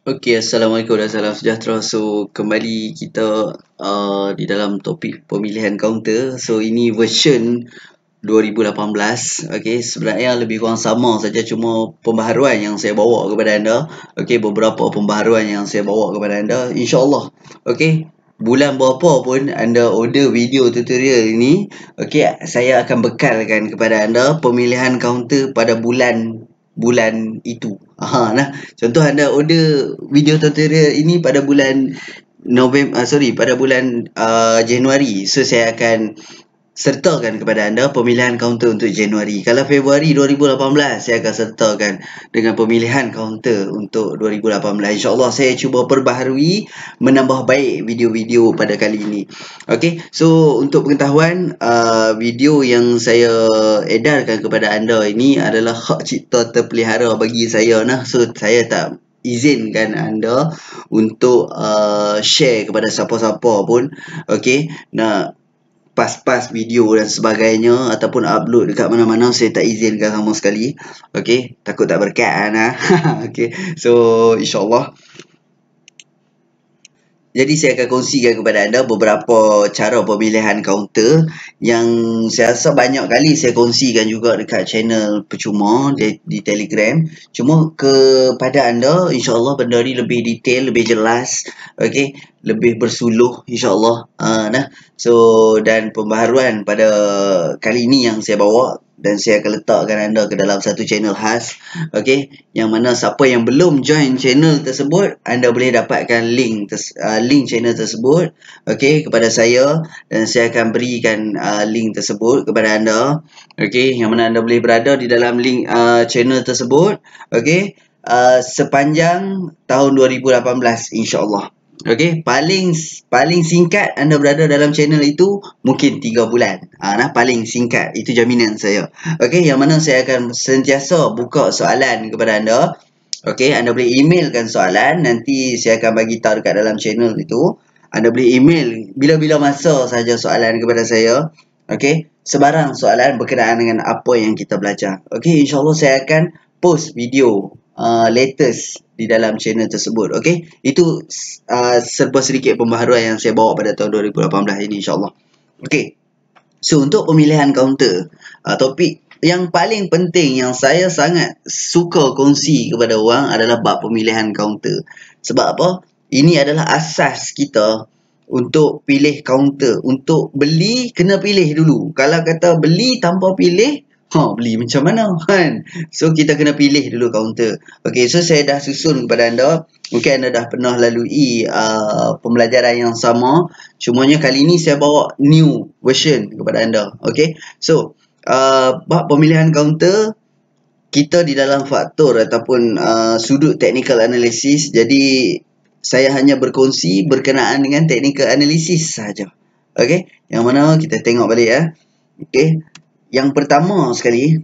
Okey, Assalamualaikum dan salam sejahtera. So, kembali kita di dalam topik pemilihan kaunter. So, ini version 2018. Okey, sebenarnya lebih kurang sama saja, cuma pembaharuan yang saya bawa kepada anda. Okey, beberapa pembaharuan yang saya bawa kepada anda. InsyaAllah. Okey, bulan berapa pun anda order video tutorial ini, okey, saya akan bekalkan kepada anda pemilihan kaunter pada bulan itu. Nah, contoh anda order video tutorial ini pada bulan pada bulan Januari. So saya akan sertakan kepada anda pemilihan kaunter untuk Januari. Kalau Februari 2018, saya akan sertakan dengan pemilihan kaunter untuk 2018. InsyaAllah saya cuba perbaharui, menambah baik video-video pada kali ini. Okey, so untuk pengetahuan, video yang saya edarkan kepada anda ini adalah hak cipta terpelihara bagi saya. So saya tak izinkan anda untuk share kepada siapa-siapa pun. Okey, pas video dan sebagainya ataupun upload dekat mana-mana, saya tak izinkan sama sekali. Okey, takut tak berkat kan. Okey, so insyaAllah. Jadi saya akan kongsikan kepada anda beberapa cara pemilihan kaunter yang saya rasa banyak kali saya kongsikan juga dekat channel percuma di Telegram. Cuma kepada anda, insyaAllah benda ni lebih detail, lebih jelas, okey, lebih bersuluh insyaAllah. So, dan pembaharuan pada kali ini yang saya bawa, dan saya akan letakkan anda ke dalam satu channel khas, okey, yang mana siapa yang belum join channel tersebut, anda boleh dapatkan link channel tersebut, okey, kepada saya, dan saya akan berikan link tersebut kepada anda, okey, yang mana anda boleh berada di dalam link channel tersebut, okey, sepanjang tahun 2018 insyaAllah. Okey, paling singkat anda berada dalam channel itu mungkin 3 bulan. Paling singkat, itu jaminan saya. Okey, yang mana saya akan sentiasa buka soalan kepada anda. Okey, anda boleh emailkan soalan, nanti saya akan bagi tahu dekat dalam channel itu. Anda boleh email bila-bila masa saja soalan kepada saya. Okey, sebarang soalan berkenaan dengan apa yang kita belajar. Okey, insyaAllah saya akan post video latest di dalam channel tersebut. Okey, itu serba sedikit pembaharuan yang saya bawa pada tahun 2018 ini insyaAllah. Okey, so untuk pemilihan kaunter, topik yang paling penting yang saya sangat suka kongsi kepada orang adalah bab pemilihan kaunter. Sebab apa? Ini adalah asas kita untuk pilih kaunter. Untuk beli, kena pilih dulu. Kalau kata beli tanpa pilih, beli macam mana kan? So kita kena pilih dulu kaunter. Okey, so saya dah susun kepada anda. Mungkin anda dah pernah lalui pembelajaran yang sama. Cumanya kali ni saya bawa new version kepada anda. Okey, so bab pemilihan kaunter, kita di dalam faktor ataupun sudut technical analysis. Jadi saya hanya berkongsi berkenaan dengan technical analysis sahaja. Okey, yang mana kita tengok balik Okey, yang pertama sekali,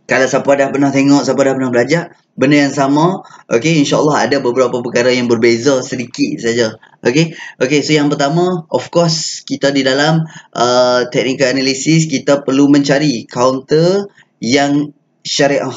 kalau siapa dah pernah tengok, siapa dah pernah belajar benda yang sama, okey, insyaAllah ada beberapa perkara yang berbeza sedikit saja. Okey, so yang pertama, of course, kita di dalam technical analysis, kita perlu mencari kaunter yang syariah.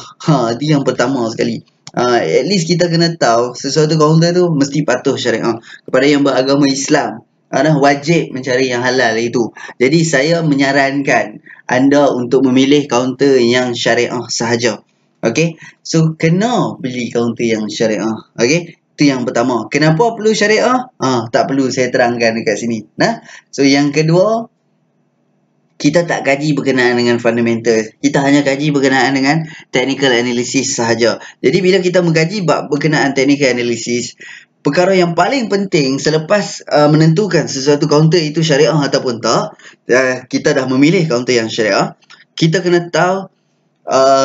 Itu yang pertama sekali. At least kita kena tahu sesuatu kaunter tu mesti patuh syariah. Kepada yang beragama Islam, wajib mencari yang halal itu. Jadi saya menyarankan anda untuk memilih kaunter yang syariah sahaja. Okey, so kena beli kaunter yang syariah. Okey, itu yang pertama. Kenapa perlu syariah? Tak perlu saya terangkan dekat sini. So yang kedua, kita tak kaji berkenaan dengan fundamental. Kita hanya kaji berkenaan dengan technical analysis sahaja. Jadi bila kita mengkaji bab berkenaan technical analysis, perkara yang paling penting selepas menentukan sesuatu kaunter itu syariah ataupun tak, kita dah memilih kaunter yang syariah, kita kena tahu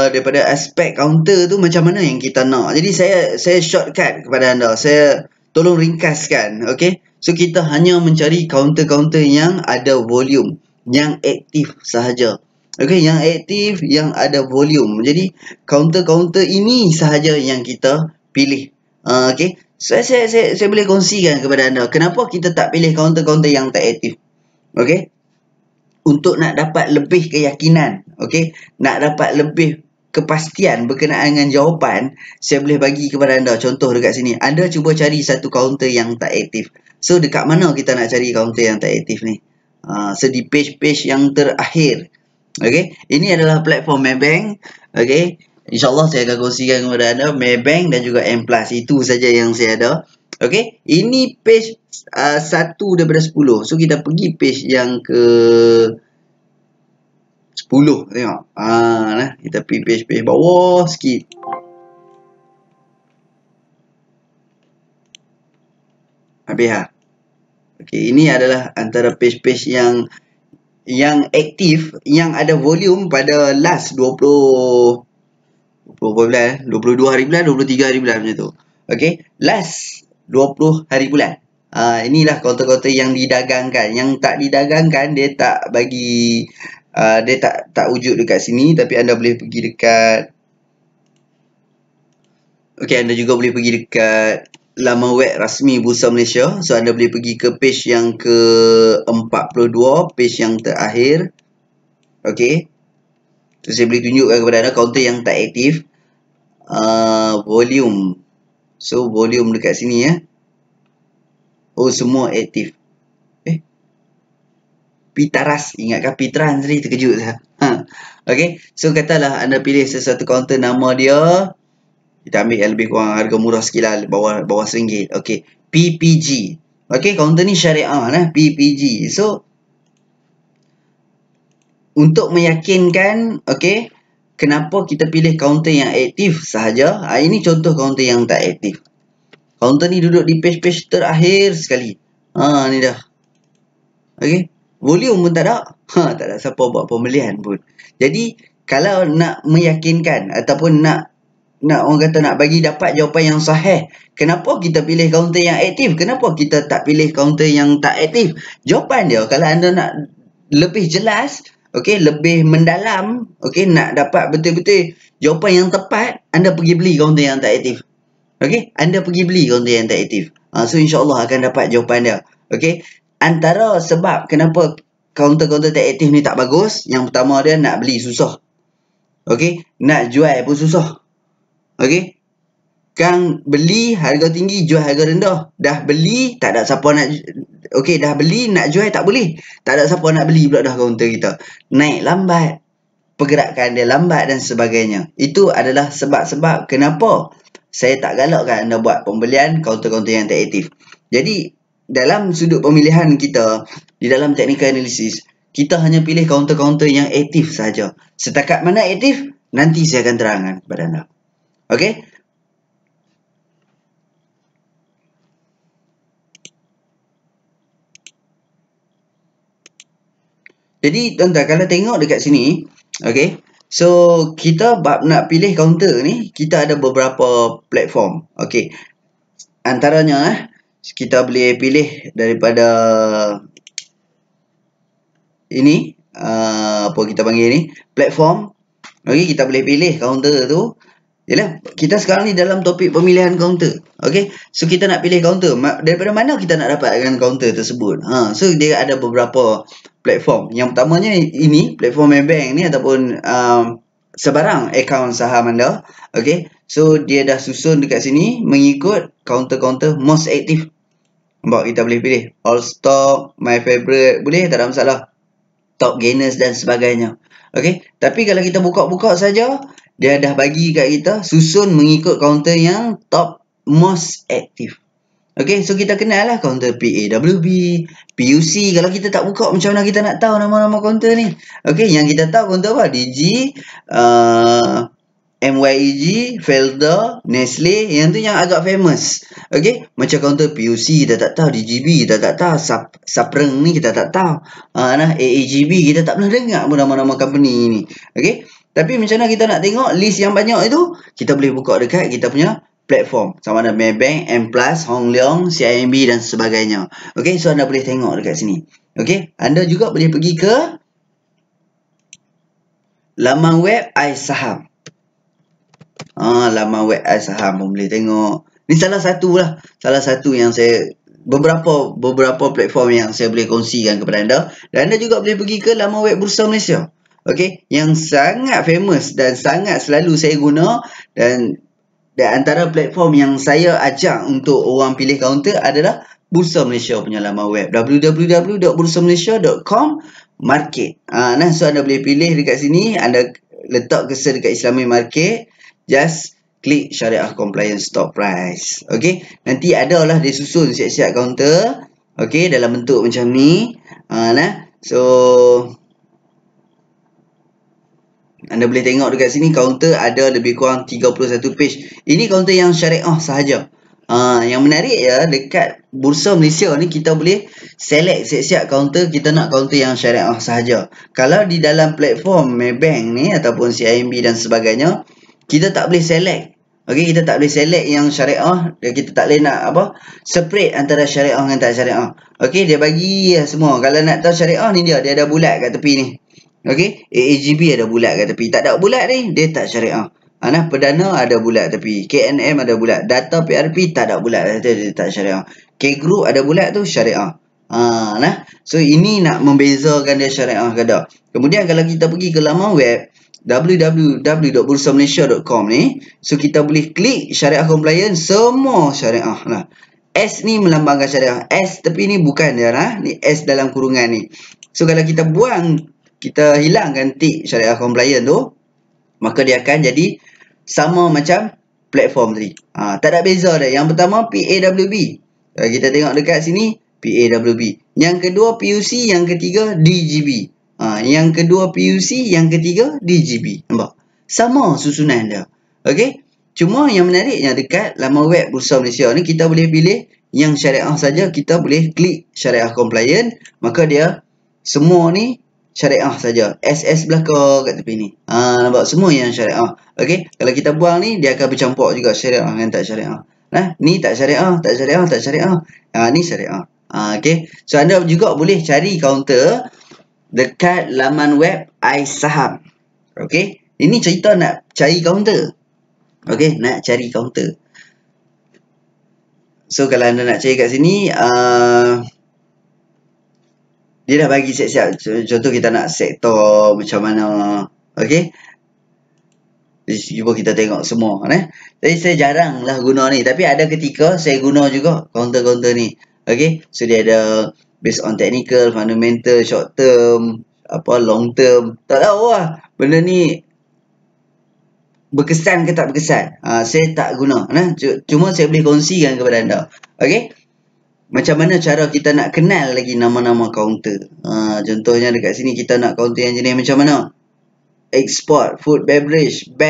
daripada aspek kaunter tu macam mana yang kita nak. Jadi saya shortcut kepada anda. Saya tolong ringkaskan. Okay, so kita hanya mencari kaunter-kaunter yang ada volume, yang aktif sahaja. Okey, yang aktif, yang ada volume. Jadi kaunter-kaunter ini sahaja yang kita pilih. Okey, saya boleh kongsikan kepada anda kenapa kita tak pilih kaunter-kaunter yang tak aktif. Okey, untuk nak dapat lebih keyakinan, okey, nak dapat lebih kepastian berkenaan dengan jawapan, saya boleh bagi kepada anda contoh dekat sini. Anda cuba cari satu kaunter yang tak aktif. So dekat mana kita nak cari kaunter yang tak aktif ni? So di page-page yang terakhir. Okey, ini adalah platform Maybank. Okey, InsyaAllah saya akan kongsikan kepada anda Maybank dan juga M+. Itu saja yang saya ada. Okey, ini page 1 daripada 10. So kita pergi page yang ke 10. Tengok. Nah, kita pergi page bawah sikit. Habis ha. Okey, ini adalah antara page-page yang aktif, yang ada volume pada last 22 hari bulan, 23 hari bulan macam tu. Okey, last 20 hari bulan. Inilah kaunter-kaunter yang didagangkan. Yang tak didagangkan dia tak bagi dia tak wujud dekat sini, tapi anda boleh pergi dekat anda juga boleh pergi dekat laman web rasmi Bursa Malaysia. So anda boleh pergi ke page yang ke-42, page yang terakhir. Okey. So saya boleh tunjukkan kepada anda kaunter yang tak aktif. Volume. So volume dekat sini ya. Oh, semua aktif. Pitaras, ingatkah Pitran tadi, terkejut saya. Okey, so katalah anda pilih sesuatu kaunter, nama dia kita ambil yang lebih kurang harga murah sikit lah, bawah RM1. Okey, PPG. Okey, kaunter ni syariah lah, PPG. So untuk meyakinkan, okey, kenapa kita pilih kaunter yang aktif sahaja? Ini contoh kaunter yang tak aktif. Kaunter ni duduk di page-page terakhir sekali. Ni dah. Okey, volume pun tak ada. Tak ada siapa buat pembelian pun. Jadi kalau nak meyakinkan ataupun nak orang kata nak bagi dapat jawapan yang sahih, kenapa kita pilih kaunter yang aktif? Kenapa kita tak pilih kaunter yang tak aktif? Jawapan dia, kalau anda nak lebih jelas, okey, lebih mendalam, okey, nak dapat betul-betul jawapan yang tepat, anda pergi beli kaunter yang tak aktif. Okey, anda pergi beli kaunter yang tak aktif. So insya-Allah akan dapat jawapan dia. Okey, antara sebab kenapa kaunter-kaunter tak aktif ni tak bagus, yang pertama dia nak beli susah. Okey, nak jual pun susah. Okey, Kang beli harga tinggi, jual harga rendah. Dah beli, tak ada siapa nak. Okey, dah beli, nak jual tak boleh. Tak ada siapa nak beli pula dah kaunter kita. Naik lambat, pergerakan dia lambat dan sebagainya. Itu adalah sebab-sebab kenapa saya tak galakkan anda buat pembelian kaunter-kaunter yang tak aktif. Jadi dalam sudut pemilihan kita, di dalam technical analysis, kita hanya pilih kaunter-kaunter yang aktif saja. Setakat mana aktif, nanti saya akan terangkan kepada anda. Okey? Jadi tuan-tuan, kalau tengok dekat sini, okey, so kita bab nak pilih kaunter ni, kita ada beberapa platform. Okey, antaranya kita boleh pilih daripada ini, apa kita panggil ni, platform. Okey, kita boleh pilih kaunter tu. Yalah, kita sekarang ni dalam topik pemilihan kaunter. Okey, so kita nak pilih kaunter. Daripada mana kita nak dapatkan kaunter tersebut? So dia ada beberapa platform. Yang pertamanya ini, platform Maybank ni ataupun sebarang akaun saham anda. Okey, so dia dah susun dekat sini mengikut kaunter-kaunter most active. Nampak, kita boleh pilih all stock, my favorite, boleh, tak ada masalah. Top gainers dan sebagainya. Okey, tapi kalau kita buka-buka saja, dia dah bagi kat kita susun mengikut kaunter yang top most active. Okey, so kita kenal lah kaunter PAWB, PUC. Kalau kita tak buka, macam mana kita nak tahu nama-nama kaunter ni? Okey, yang kita tahu kaunter apa? DG, MYEG, Felder, Nestle, yang tu yang agak famous. Okey, macam kaunter PUC kita tak tahu, DGB kita tak tahu, Sapreng ni kita tak tahu, AAGB kita tak pernah dengar pun nama-nama company ni. Okey, tapi macam mana kita nak tengok list yang banyak itu? Kita boleh buka dekat kita punya platform, sama ada Maybank, M+, Hong Leong, CIMB dan sebagainya. Okey, so anda boleh tengok dekat sini. Okey, anda juga boleh pergi ke laman web iSaham. Laman web iSaham pun boleh tengok. Ni salah satu lah. Salah satu yang saya, beberapa platform yang saya boleh kongsikan kepada anda. Dan anda juga boleh pergi ke laman web Bursa Malaysia. Okey, yang sangat famous dan sangat selalu saya guna dan antara platform yang saya ajak untuk orang pilih kaunter adalah Bursa Malaysia punya laman web www.bursamalaysia.com market. So anda boleh pilih dekat sini, anda letak cursor dekat Islamic Market, just klik Syariah Compliance Stop Price. Okey, nanti adalah dia susun siap-siap kaunter, okey, dalam bentuk macam ni. So anda boleh tengok dekat sini kaunter ada lebih kurang 31 page. Ini kaunter yang syariah sahaja. Yang menarik ya, dekat Bursa Malaysia ni kita boleh select siap-siap kaunter, kita nak kaunter yang syariah sahaja. Kalau di dalam platform Maybank ni ataupun CIMB dan sebagainya, kita tak boleh select. Okey, kita tak boleh select yang syariah, kita tak boleh nak separate antara syariah dengan tak syariah. Okey, dia bagi semua. Kalau nak tahu syariah ni dia ada bulat kat tepi ni. Okey, AAGB ada bulat kat tepi. Tak ada bulat ni, dia tak syariah. Perdana ada bulat tepi. KNM ada bulat. Data PRP tak ada bulat, dia tak syariah. K-Group ada bulat tu syariah. So ini nak membezakan dia syariah ke tak. Kemudian kalau kita pergi ke laman web www.bursamalaysia.com ni, so kita boleh klik syariah compliance, semua syariah. S ni melambangkan syariah. S tepi ni bukan dia ni S dalam kurungan ni. So kalau kita buang, kita hilangkan tik syariah compliant tu, maka dia akan jadi sama macam platform tadi. Tak ada beza dah. Yang pertama PAWB. Kita tengok dekat sini PAWB. Yang kedua PUC, yang ketiga DGB. Yang kedua PUC, yang ketiga DGB. Nampak? Sama susunan dia. Okey? Cuma yang menariknya dekat laman web Bursa Malaysia ni, kita boleh pilih yang syariah saja, kita boleh klik syariah compliant, maka dia semua ni syariah saja. SS belakang kat tepi ni. Nampak semua yang syariah. Okey, kalau kita buang ni, dia akan bercampur juga syariah dengan tak syariah. Ni tak syariah, tak syariah, tak syariah. Ni syariah. Okey. So anda juga boleh cari kaunter dekat laman web iSaham. Okey. Ini cerita nak cari kaunter. Okey, nak cari kaunter. So kalau anda nak cari kat sini, dia dah bagi siap-siap. Contoh kita nak sektor macam mana. Okey. Cuba kita tengok semua. Jadi saya jarang lah guna ni. Tapi ada ketika saya guna juga kaunter-kaunter ni. Okey. So dia ada based on technical, fundamental, short term, long term. Tak tahu lah. Benda ni berkesan ke tak berkesan. Saya tak guna. Cuma saya boleh kongsikan kepada anda. Okey. Macam mana cara kita nak kenal lagi nama-nama kaunter. Contohnya dekat sini kita nak kaunter yang jenis macam mana. Export, food, beverage, bank.